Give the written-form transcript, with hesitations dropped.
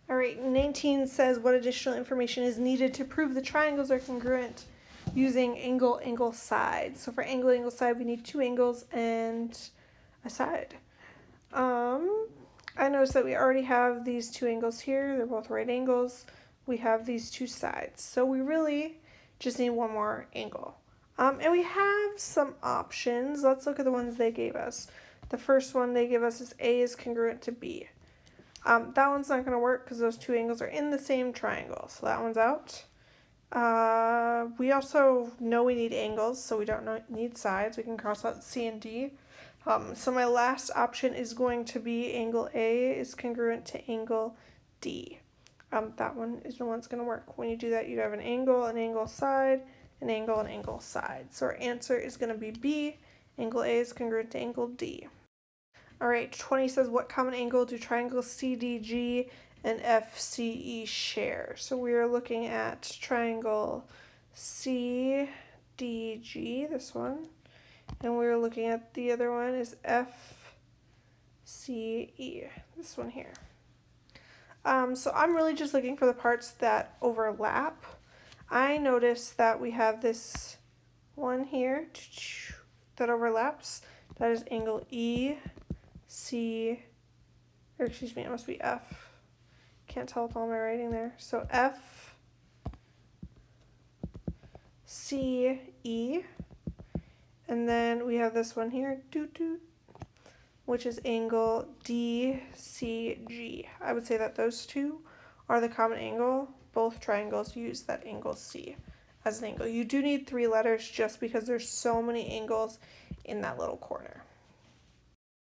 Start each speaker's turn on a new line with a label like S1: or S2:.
S1: All right, 19 says what additional information is needed to prove the triangles are congruent using angle, angle, side. So for angle, angle, side, we need two angles and a side. I noticed that we already have these two angles here. They're both right angles. We have these two sides. So we really just need one more angle. And we have some options. Let's look at the ones they gave us. The first one they give us is A is congruent to B. That one's not going to work because those two angles are in the same triangle. So that one's out. We also know we need angles, so we don't need sides. We can cross out C and D. So my last option is going to be angle A is congruent to angle D. That one is the one that's going to work. When you do that, you have an angle side, an angle side. So our answer is going to be B. Angle A is congruent to angle D. All right, 20 says, what common angle do triangles CDG and FCE share? So we are looking at triangle CDG, this one, and we're looking at the other one is FCE, this one here. So I'm really just looking for the parts that overlap. I noticed that we have this one here that overlaps. That is angle it must be F. Can't tell with all my writing there. So F, C, E, and then we have this one here, which is angle DCG. I would say that those two are the common angle. Both triangles use that angle C as an angle. You do need 3 letters just because there's so many angles in that little corner.